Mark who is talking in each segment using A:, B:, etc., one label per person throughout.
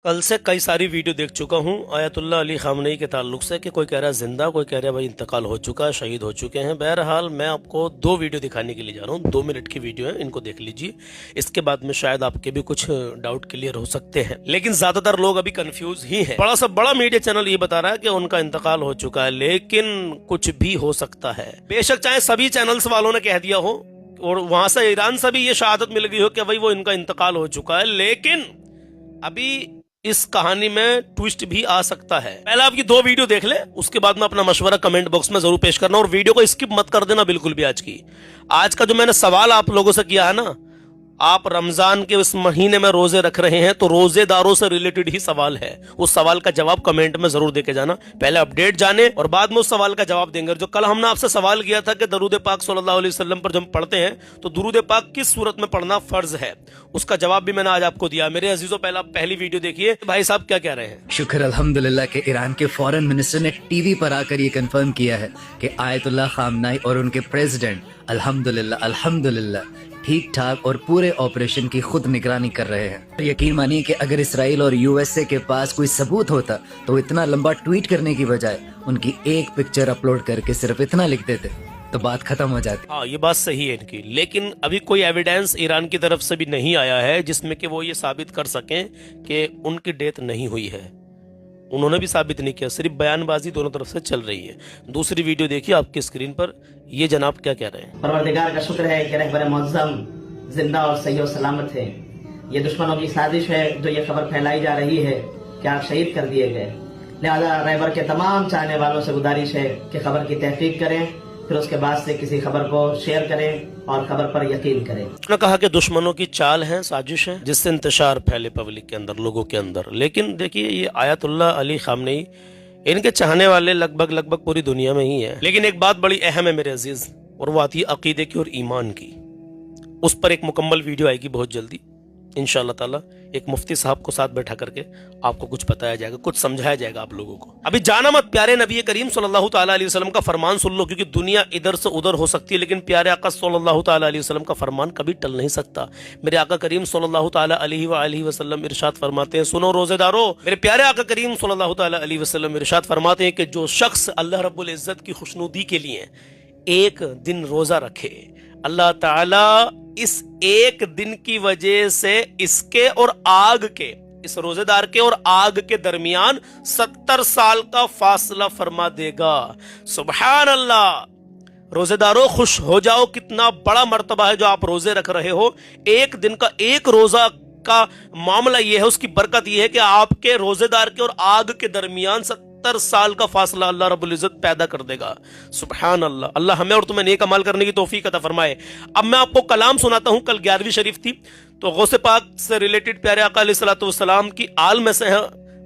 A: कल से कई सारी वीडियो देख चुका हूँ आयतुल्लाह अली खामनेई के ताल्लुक से कि कोई कह रहा है जिंदा, कोई कह रहा है भाई इंतकाल हो चुका है, शहीद हो चुके हैं। बहरहाल मैं आपको दो वीडियो दिखाने के लिए जा रहा हूँ, 2 मिनट की वीडियो है, इनको देख लीजिए। इसके बाद में शायद आपके भी कुछ डाउट क्लियर हो सकते हैं, लेकिन ज्यादातर लोग अभी कंफ्यूज ही हैं। बड़ा सा बड़ा मीडिया चैनल ये बता रहा है कि उनका इंतकाल हो चुका है, लेकिन कुछ भी हो सकता है। बेशक चाहे सभी चैनल्स वालों ने कह दिया हो और वहां से ईरान से भी ये शहादत मिल गई हो कि भाई वो इनका इंतकाल हो चुका है, लेकिन अभी इस कहानी में ट्विस्ट भी आ सकता है। पहले आपकी 2 वीडियो देख ले, उसके बाद में अपना मशवरा कमेंट बॉक्स में जरूर पेश करना और वीडियो को स्किप मत कर देना बिल्कुल भी। आज का जो मैंने सवाल आप लोगों से किया है ना, आप रमजान के इस महीने में रोजे रख रहे हैं तो रोजेदारों से रिलेटेड ही सवाल है। उस सवाल का जवाब कमेंट में जरूर देके जाना। पहले अपडेट जाने और बाद में उस सवाल का जवाब देंगे। जो कल हमने आपसे सवाल किया था कि दरूद पाक सल्लल्लाहु अलैहि वसल्लम पर जब हम पढ़ते हैं तो दुरूद पाक किस सूरत में पढ़ना फर्ज है, उसका जवाब भी मैंने आज आपको दिया। मेरे अजीजों, पहली वीडियो देखिए। भाई साहब क्या कह रहे हैं?
B: शुक्र अल्हम्दुलिल्लाह के ईरान के फॉरेन मिनिस्टर ने टीवी पर आकर ये कंफर्म किया है कि आयतुल्लाह खामनेई और उनके प्रेसिडेंट अल्हम्दुलिल्लाह ठीक ठाक और पूरे ऑपरेशन की खुद निगरानी कर रहे हैं। यकीन मानिए कि अगर इसराइल और यूएसए के पास कोई सबूत होता तो इतना लंबा ट्वीट करने की बजाय उनकी एक पिक्चर अपलोड करके सिर्फ इतना लिख देते तो बात खत्म हो जाती।
A: हाँ, ये बात सही है इनकी, लेकिन अभी कोई एविडेंस ईरान की तरफ से भी नहीं आया है जिसमें कि वो ये साबित कर सकें कि उनकी डेथ नहीं हुई है। उन्होंने भी साबित नहीं किया, सिर्फ बयानबाजी दोनों तरफ से चल रही है। दूसरी वीडियो देखिए आपकी स्क्रीन पर, ये जनाब क्या कह रहे हैं?
C: परवरदिगार का शुक्र है कि रहबर मुअज़्ज़म जिंदा और सही और सलामत है। ये दुश्मनों की साजिश है जो ये खबर फैलाई जा रही है कि आप शहीद कर दिए गए। लिहाजा रहबर के तमाम चाहने वालों से गुजारिश है कि खबर की तहकीक करें, फिर उसके बाद से किसी खबर को शेयर करें और खबर पर यकीन करें।
A: उसने कहा कि दुश्मनों की चाल है, साजिश है, जिससे इंतशार फैले पब्लिक के अंदर, लोगों के अंदर। लेकिन देखिए, ये आयतुल्लाह अली खामनेई, इनके चाहने वाले लगभग पूरी दुनिया में ही है। लेकिन एक बात बड़ी अहम है मेरे अजीज, और वो आती है अकीदे की और ईमान की। उस पर एक मुकम्मल वीडियो आएगी बहुत जल्दी इंशाअल्लाह ताला। एक मुफ्ती साहब को साथ बैठा करके आपको कुछ बताया जाएगा, कुछ समझाया जाएगा आप लोगों को। अभी जाना मत, प्यारे नबी करीम सल्लल्लाहु ताला अलैहि वसल्लम का फरमान सुन लो, क्योंकि दुनिया इधर से उधर हो सकती है लेकिन प्यारे आका सल्लल्लाहु ताला अलैहि वसल्लम का फरमान कभी टल नहीं सकता। मेरे आका करीम सल्लल्लाहु ताला अलैहि वसल्लम इरशाद फरमाते हैं, सुनो रोजेदारो, मेरे प्यारे आका करीम सल्लल्लाहु ताला अलैहि वसल्लम इरशाद फरमाते हैं कि जो शख्स अल्लाह रब्बुल इज्जत की खुशनुदी के लिए एक दिन रोजा रखे, अल्लाह ताला इस एक दिन की वजह से इसके और आग के, इस रोजेदार के और आग के दरमियान 70 साल का फासला फरमा देगा। सुभान अल्लाह। रोजेदारों खुश हो जाओ, कितना बड़ा मर्तबा है जो आप रोजे रख रहे हो। एक दिन का एक रोजा का मामला यह है, उसकी बरकत यह है कि आपके रोजेदार के और आग के दरमियान 70 साल का फासला अल्लाह रब्बुल इज्जत पैदा कर देगा। सुभान अल्लाह। अल्लाह हमें और तुम्हें नेक अमल करने की तौफीक अता फरमाए। अब मैं आपको कलाम सुनाता हूं। कल 11वीं शरीफ थी तो गौसे पाक से रिलेटेड प्यारे आका अलैहिस्सलातु वस्सलाम की आल में से है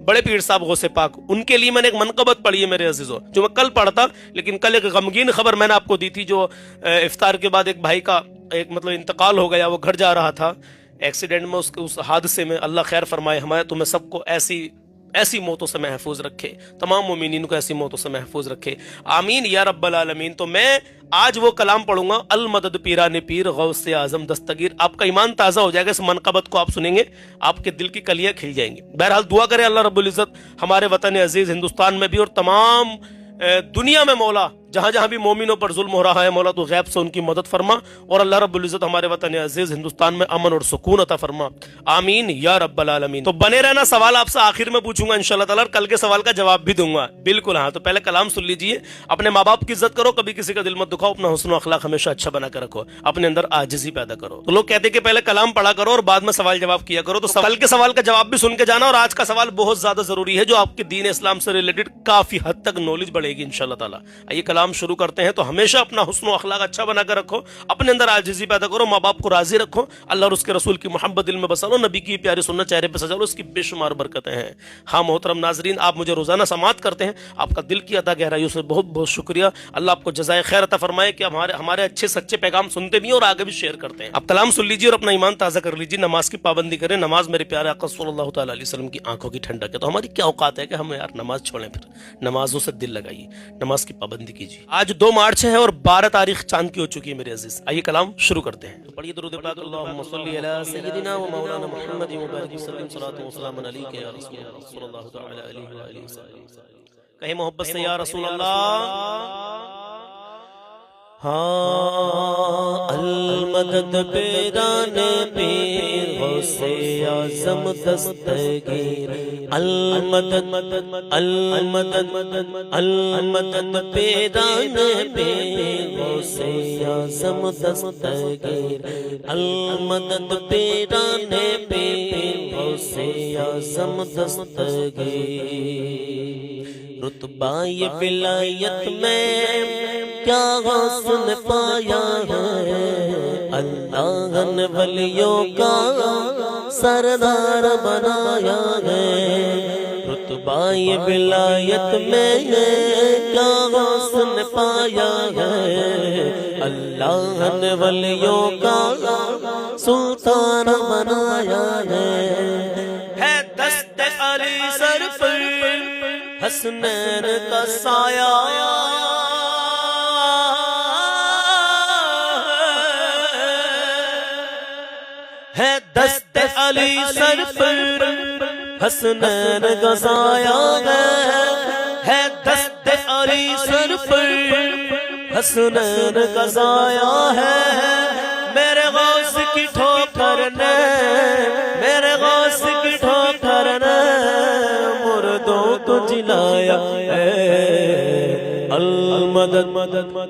A: बड़े पीर साहब गौसे पाक, उनके लिए मैंने एक मनकबत पढ़ी है मेरे अजीजों, जो मैं कल पढ़ता। लेकिन कल एक गमगीन खबर मैंने आपको दी थी, जो इफ्तार के बाद एक भाई का एक मतलब इंतकाल हो गया। वो घर जा रहा था एक्सीडेंट में, उस हादसे में अल्लाह खैर फरमाए, हमारे तुम्हें सबको ऐसी मौतों से महफूज रखे, तमाम मोमिनीन को ऐसी मौतों से महफूज रखे, आमीन या रब्बल आलमीन। तो मैं आज वो कलाम पढ़ूंगा, अल मदद पीराने पीर गौसे आजम दस्तगीर। आपका ईमान ताज़ा हो जाएगा, इस मनकबत को आप सुनेंगे, आपके दिल की कलियां खिल जाएंगी। बहरहाल दुआ करें अल्लाह रब्बुल इज्जत हमारे वतन अजीज हिंदुस्तान में भी और तमाम दुनिया में मौला जहां जहां भी मोमिनों पर जुल्म हो रहा है, मौला तो गैब से उनकी मदद फरमा और अल्लाह रब्बुल इज्जत हमारे वतन अजीज हिंदुस्तान में अमन और सुकून अता फरमा, आमीन या रब्बल आलमीन। तो बने रहना, सवाल आपसे आखिर में पूछूंगा इंशाअल्लाह ताला, कल के सवाल का जवाब भी दूंगा। बिल्कुल हाँ। तो पहले कलाम सुन लीजिए। अपने माँ बाप की इज्जत करो, कभी किसी का दिल मत दुखाओ, अपना हुस्न अखलाक हमेशा अच्छा बना कर रखो, अपने अंदर आजिज़ी पैदा करो। तो लोग कहते हैं कि पहले कलाम पढ़ा करो और बाद में सवाल जवाब किया करो। तो कल के सवाल का जवाब भी सुन के जाना। और आज का सवाल बहुत ज्यादा जरूरी है, जो आपके दीन इस्लाम से रिलेटेड काफी हद तक नॉलेज बढ़ेगी इंशाअल्लाह ताला। आइए कलाम शुरू करते हैं। तो हमेशा अपना हुस्न अखलाक अच्छा बनाकर रखो, अपने अंदर आजिज़ी पैदा करो, माँ बाप को राजी रखो, अल्लाह और उसके रसूल की मोहब्बत दिल में बसा लो, नबी की प्यारी सुन्नत चेहरे पे सजा लो, इसकी बेशुमार बरकतें हैं। हाँ मोहतरम नाजरीन, आप मुझे रोजाना समाअत करते हैं, आपका दिल की अता गहराइयों से बहुत बहुत शुक्रिया। अल्लाह आपको जज़ाए खैर अता फरमाए कि हमारे अच्छे सच्चे पैगाम सुनते भी और आगे भी शेयर करते हैं। आप कलाम सुन लीजिए और अपना ईमान ताज़ा कर लीजिए। नमाज की पाबंदी करें। नमाज मेरे प्यारे आका सल्लल्लाहु ताला अलैहि वसल्लम की आंखों की ठंडक है। तो हमारी क्या औकात है कि हम यार नमाज छोड़ें? फिर नमाजों से दिल लगाइए, नमाज की पाबंदी कीजिए। آج 2 مارچ ہے اور 12 تاریخ چاند کی ہو چکی ہے میرے عزیز. آئیے کلام شروع کرتے ہیں. پڑھیے درود پاک. اللہم صلی علی سیدنا و مولانا محمد مبارک وسلم صلاۃ و سلام علیک یا رسول اللہ صلی اللہ تعالی علیہ وآلہ وسلم. کہیں محبت سے یا رسول اللہ. ہاں المدد پیران پیر غوث اعظم دستگیر. المدد المدد المدد پیران پیر غوث اعظم دستگیر. المدد پیران پیر غوث اعظم دستگیر. رتبہ یہ ولایت میں کیا حسن پایا ہے، اللہ نے ولیوں کا سردار بنایا ہے. رتبہ یہ ولایت میں کیا حسن پایا ہے، اللہ نے ولیوں کا سلطان بنایا ہے. دست علی سر پر حسنین کا سایہ ہے. دست علی سر پر حسنین کا سایہ ہے. دست علی سر پر حسنین کا سایہ ہے. میرے غوث کی ٹھوکر نے، میرے غوث کی ٹھوکر نے مردوں کو جلایا ہے. المدد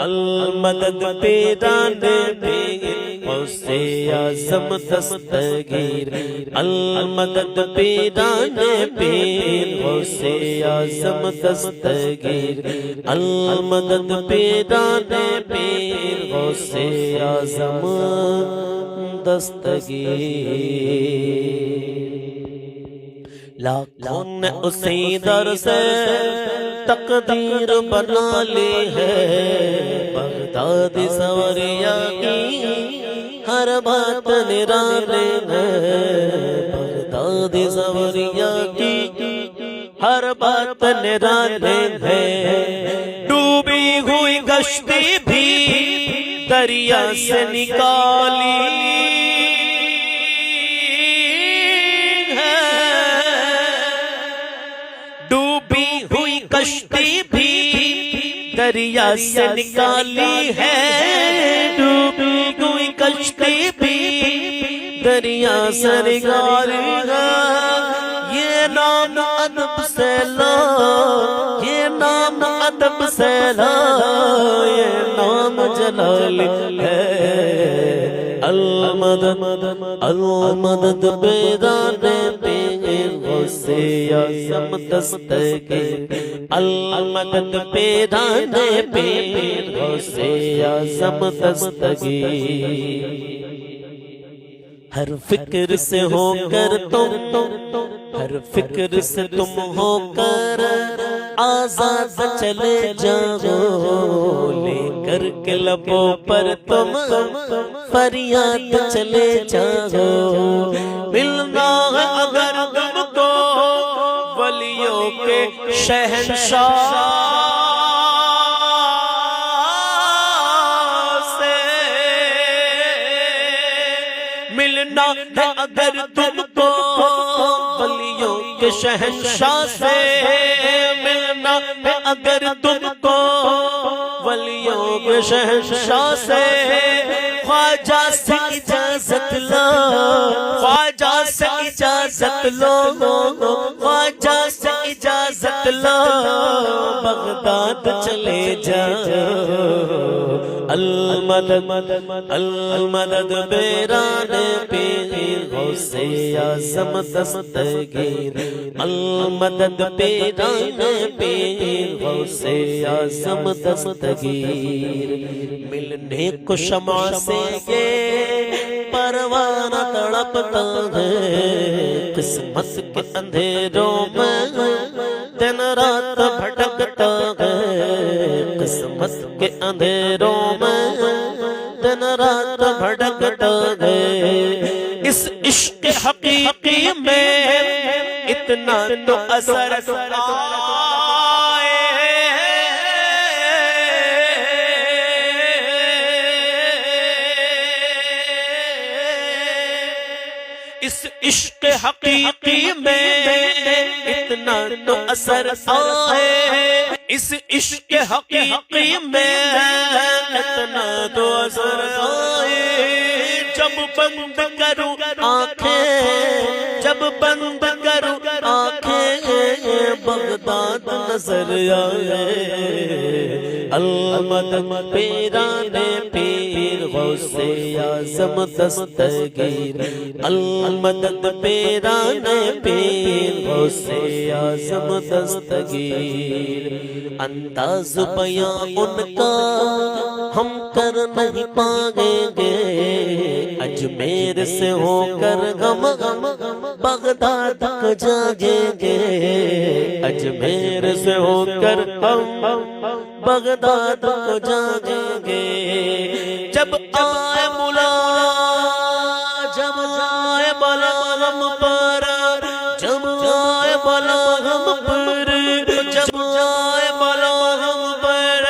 A: المدد پیران پیر غوث اعظم دستگیر. المدد پیران پیر غوث اعظم دستگیر. المدد پیران پیر غوث اعظم دستگیر. لاکھوں نے اسی در سے تقدیر بنا لی ہے. بغداد سوریا کی ہر بات نرالی ہے. بغداد سوریا کی ہر بات نرالی ہے. ڈوبی ہوئی کشتی بھی دریا سے نکالی کشتی بھی دریا سے نکالی ہے. ڈوبی ہوئی کشتی بھی دریا سے نکالی ہے. یہ نام ادب سے لا، یہ نام ادب سے لا، یہ نام جلال ہے. المدد المدد پیران پیر غوث اعظم دستگیر. المدد پیران پیر غوث اعظم دستگیر. ہر فکر سے ہو کر تم، ہر فکر سے تم ہو کر آزاد چلے جاؤ. لے کر کے لبوں پر تم فریاد چلے جاؤ. ملنا ہے اگر تم کو ولیوں کے شہنشاہ سے، ملنا ہے اگر تم کو ولیوں کے شہنشاہ سے. ملنا ہے اگر تم کو ولیوں کے شہنشاہ سے. خواجہ سے اجازت لو، خواجہ سے اجازت لو، خواجہ سے اجازت لو، بغداد چلے جاؤ. المدد المدد پیران پیر غوث اعظم دستگیر. المدد پیران پیر غوث اعظم دستگیر. ملنے کو شمع سے یہ پروانہ تڑپتا ہے. قسمت کے اندھیروں میں دن رات بھٹکتا ہے. قسمت کے اندھیروں میں دن رات بھٹکتا ہے. اس عشق حقیقی میں اتنا تو اثر آئے عشق حقیقی میں اتنا تو اثر آئے، اس عشق حقیقی میں اتنا تو اثر آئے، جب بند کروں آنکھیں، جب بند کروں آنکھیں بغداد نظر آئے، المدد پیران پیر غوث اعظم دستگیر، المدد پیران پیر غوث اعظم دستگیر، انداز بیان ان کا ہم کر نہیں پائیں گے، اجمیر سے ہو کر ہم بغداد کو جائیں گے، اجمیر سے ہو کر ہم بغداد کو جائیں گے، جب آئے مولا، جب آئے بلا ہم پر، جب آئے بلا ہم پر، جب آئے بلا ہم پر،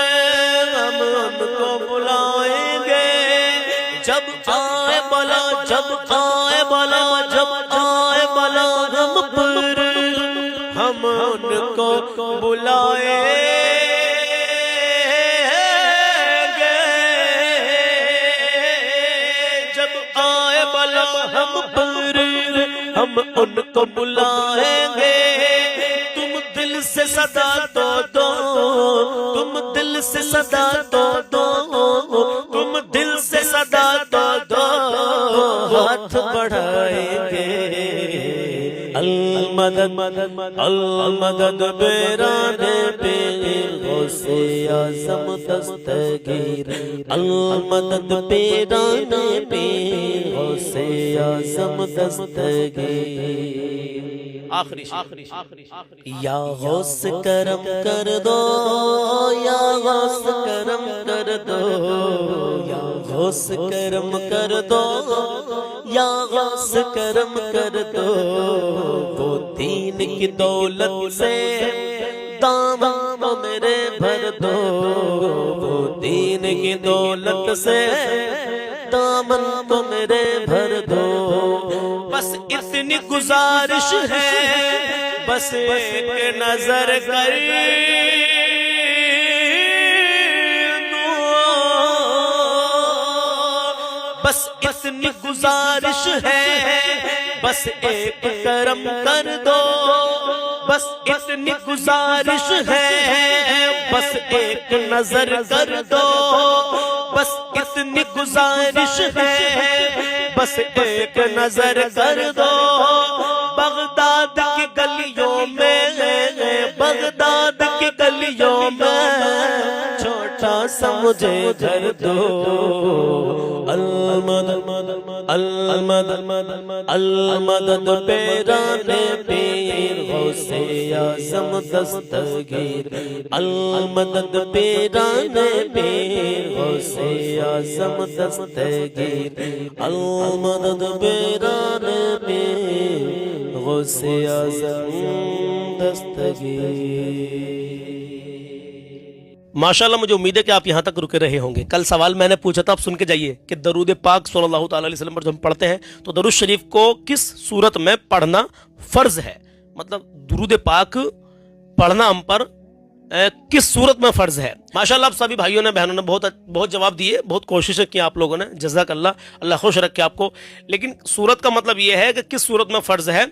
A: ہم ان کو بلائیں گے، جب آئے بلا، جب آئے بلا، جب آئے بلا ہم پر، ہم ان کو بلائیں گے، جب آئے بلا ہم پر، ہم ان کو بلائیں گے، تم دل سے صدا دو دو، تم دل سے صدا دو دو، تم دل سے صدا دو دو، ہاتھ بڑھائیں گے، المدد المدد پیران پیر غوث اعظم دستگیر، المدد پیران پیر غوث اعظم دستگیر، آخری یا غوث کرم کر دو، یا غوث کرم کر دو، یا غوث کرم کر دو، یا غوث کرم کر دو، وہ دین کی دولت سے دامن کو میرے بھر دو، وہ دین کی دولت سے دامن کو میرے بھر دو، بس اتنی گزارش ہے، بس ایک نظر کر دو، بس اتنی گزارش ہے، بس ایک کرم کر دو، بس اتنی گزارش ہے، بس ایک نظر کر دو، بس اتنی گزارش ہے، بس ایک نظر کر دو، بغداد کی گلیوں میں، بغداد کی گلیوں میں چھوٹا سا مجھے گھر دو، المدد المدد المدد پیران پیر غوث اعظم دستگیر، المدد پیران پیر غوث اعظم دستگیر، المدد پیران پیر غوث اعظم دستگیر۔ ماشاءاللہ مجھے امید ہے کہ آپ یہاں تک رکے رہے ہوں گے۔ کل سوال میں نے پوچھا تھا، آپ سن کے جائیے کہ درود پاک صلی اللہ تعالی علیہ وسلم پر جب ہم پڑھتے ہیں تو درود شریف کو کس صورت میں پڑھنا فرض ہے، مطلب درود پاک پڑھنا ہم پر کس صورت میں فرض ہے۔ ماشاءاللہ آپ سبھی بھائیوں نے بہنوں نے بہت جواب دیے، بہت کوششیں کی آپ لوگوں نے، جزاک اللہ، اللہ خوش رکھے آپ کو۔ لیکن صورت کا مطلب یہ ہے کہ کس صورت میں فرض ہے،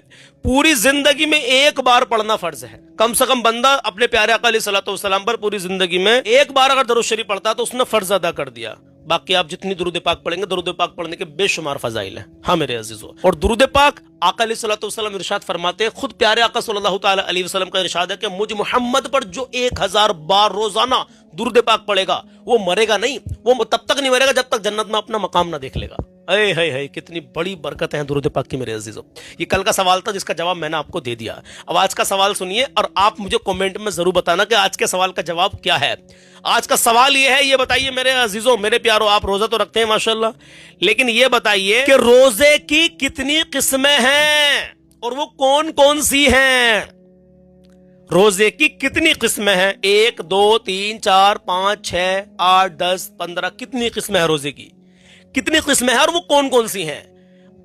A: پوری زندگی میں ایک بار پڑھنا فرض ہے۔ کم سے کم بندہ اپنے پیارے آقا علیہ الصلوۃ والسلام پر پوری زندگی میں ایک بار اگر درود شریف پڑھتا تو اس نے فرض ادا کر دیا۔ باقی آپ جتنی درود پاک پڑھیں گے، درود پاک پڑھنے کے بے شمار فضائل ہیں۔ ہاں میرے عزیزو، اور درود پاک آقا علیہ الصلوۃ والسلام ارشاد فرماتے ہیں، خود پیارے آقا صلی اللہ تعالی علیہ وسلم کا ارشاد ہے کہ مجھ محمد پر جو 1000 بار روزانہ درود پاک پڑھے گا وہ مرے گا نہیں، وہ تب تک نہیں مرے گا جب تک جنت میں اپنا مقام نہ دیکھ لے گا۔ اے ہے کتنی بڑی برکت ہے درود پاک کی میرے عزیزو۔ یہ کل کا سوال تھا جس کا جواب میں نے آپ کو دے دیا۔ اب آج کا سوال سنیے اور آپ مجھے کمنٹ میں ضرور بتانا کہ آج کے سوال کا جواب کیا ہے۔ آج کا سوال یہ ہے، یہ بتائیے میرے عزیزو، میرے پیارو، آپ روزہ تو رکھتے ہیں ماشاءاللہ، لیکن یہ بتائیے کہ روزے کی کتنی قسمیں ہیں اور وہ کون کون سی ہیں؟ روزے کی کتنی قسمیں ہیں؟ 1 2 3 4 5 6 8 10 15 کتنی قسمیں ہیں روزے کی؟ کتنی قسمیں ہیں اور وہ کون کون سی ہیں؟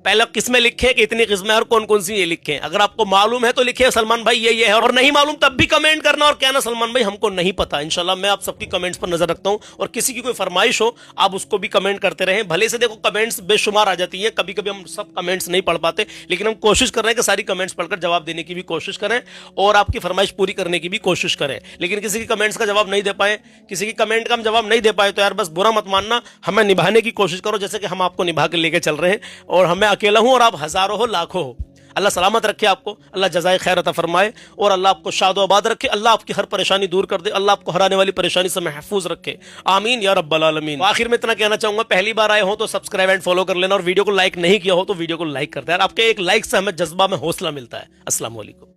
A: पहले किस्में लिखे कि इतनी किस्में और कौन कौन सी ये लिखे। अगर आपको मालूम है तो लिखिए सलमान भाई ये है, और नहीं मालूम तब भी कमेंट करना और कहना सलमान भाई हमको नहीं पता। इंशाल्लाह मैं आप सबकी कमेंट्स पर नजर रखता हूं, और किसी की कोई फरमाइश हो आप उसको भी कमेंट करते रहें। भले से देखो कमेंट्स बेशुमार आ जाती हैं, कभी कभी हम सब कमेंट्स नहीं पढ़ पाते, लेकिन हम कोशिश कर रहे हैं कि सारी कमेंट्स पढ़कर जवाब देने की भी कोशिश करें और आपकी फरमाइश पूरी करने की भी कोशिश करें। लेकिन किसी की कमेंट्स का जवाब नहीं दे पाए, किसी की कमेंट का हम जवाब नहीं दे पाए तो यार बस बुरा मत मानना, हमें निभाने की कोशिश करो जैसे कि हम आपको निभा के लेके चल रहे हैं। और हमें अकेला हूं और आप हजारों हो लाखों हो। अल्लाह सलामत रखे आपको, अल्लाह जज़ाए खैर अता फरमाए, और अल्लाह आपको शाद व आबाद रखे, अल्लाह आपकी हर परेशानी दूर कर दे, अल्लाह आपको हराने वाली परेशानी से महफूज रखे, आमीन या रब्बल आलमीन। आखिर में इतना कहना चाहूंगा, पहली बार आए हो तो सब्सक्राइब एंड फॉलो कर लेना, और वीडियो को लाइक नहीं किया हो तो वीडियो को लाइक कर देना। आपके एक लाइक से हमें जज्बा में हौसला मिलता है। अस्सलाम वालेकुम।